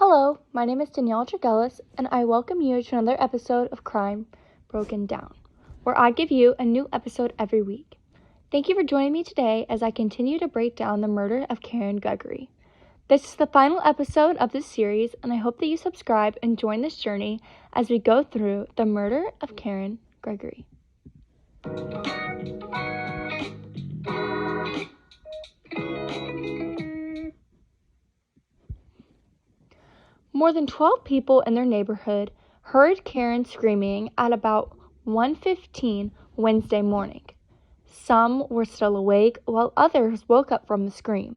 Hello, my name is Danielle Tregellis, and I welcome you to another episode of Crime Broken Down, where I give you a new episode every week. Thank you for joining me today as I continue to break down the murder of Karen Gregory. This is the final episode of this series, and I hope that you subscribe and join this journey as we go through the murder of Karen Gregory. More than 12 people in their neighborhood heard Karen screaming at about 1:15 Wednesday morning. Some were still awake, while others woke up from the scream.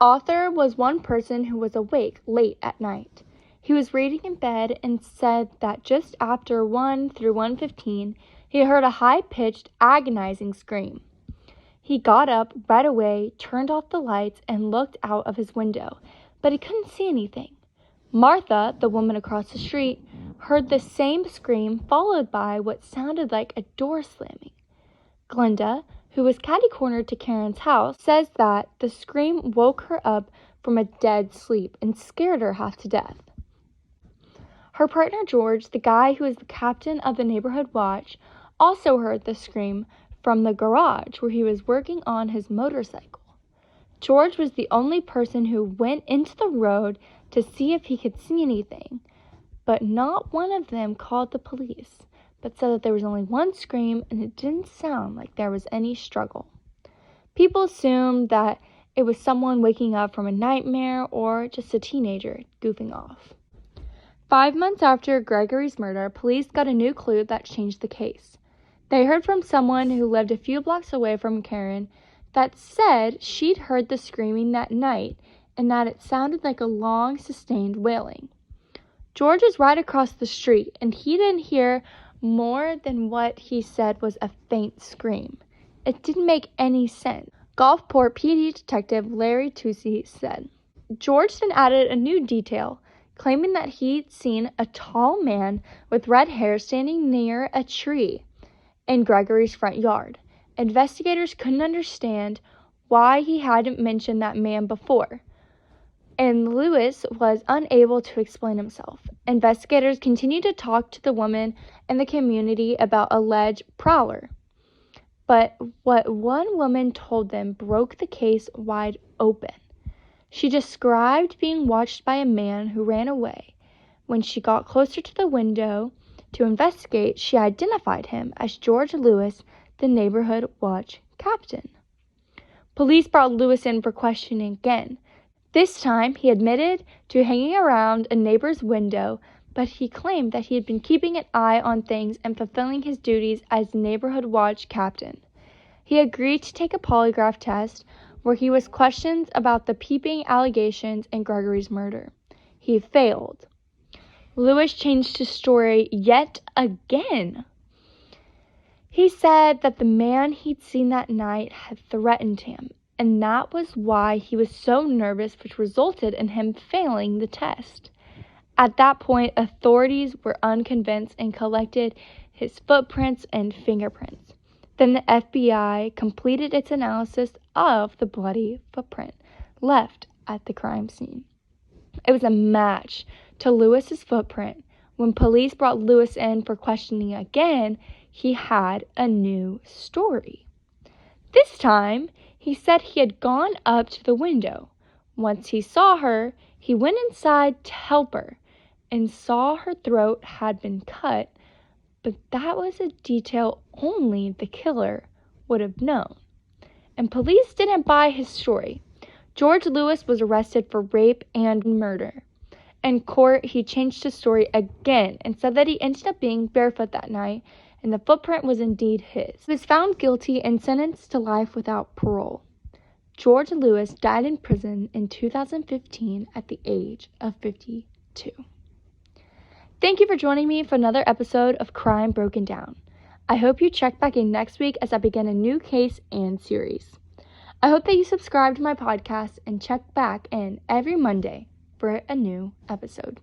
Arthur was one person who was awake late at night. He was reading in bed and said that just after 1 through 1:15, he heard a high-pitched, agonizing scream. He got up right away, turned off the lights, and looked out of his window, but he couldn't see anything. Martha, the woman across the street, heard the same scream followed by what sounded like a door slamming. Glenda, who was catty-cornered to Karen's house, says that the scream woke her up from a dead sleep and scared her half to death. Her partner George, the guy who was the captain of the neighborhood watch, also heard the scream from the garage where he was working on his motorcycle. George was the only person who went into the road to see if he could see anything, but not one of them called the police, but said that there was only one scream and it didn't sound like there was any struggle. People assumed that it was someone waking up from a nightmare or just a teenager goofing off. 5 months after Gregory's murder, police got a new clue that changed the case. They heard from someone who lived a few blocks away from Karen that said she'd heard the screaming that night and that it sounded like a long, sustained wailing. George was right across the street, and he didn't hear more than what he said was a faint scream. It didn't make any sense. Gulfport PD Detective Larry Tucci said. George then added a new detail, claiming that he'd seen a tall man with red hair standing near a tree in Gregory's front yard. Investigators couldn't understand why he hadn't mentioned that man before, and Lewis was unable to explain himself. Investigators continued to talk to the woman in the community about alleged prowler, but what one woman told them broke the case wide open. She described being watched by a man who ran away. When she got closer to the window to investigate, she identified him as George Lewis, the neighborhood watch captain. Police brought Lewis in for questioning again. This time, he admitted to hanging around a neighbor's window, but he claimed that he had been keeping an eye on things and fulfilling his duties as neighborhood watch captain. He agreed to take a polygraph test where he was questioned about the peeping allegations in Gregory's murder. He failed. Lewis changed his story yet again. He said that the man he'd seen that night had threatened him, and that was why he was so nervous, which resulted in him failing the test. At that point, authorities were unconvinced and collected his footprints and fingerprints. Then the FBI completed its analysis of the bloody footprint left at the crime scene. It was a match to Lewis's footprint. When police brought Lewis in for questioning again, he had a new story. This time, he said he had gone up to the window. Once he saw her, he went inside to help her and saw her throat had been cut, but that was a detail only the killer would have known. And police didn't buy his story. George Lewis was arrested for rape and murder. In court, he changed his story again and said that he ended up being barefoot that night, and the footprint was indeed his. He was found guilty and sentenced to life without parole. George Lewis died in prison in 2015 at the age of 52. Thank you for joining me for another episode of Crime Broken Down. I hope you check back in next week as I begin a new case and series. I hope that you subscribe to my podcast and check back in every Monday for a new episode.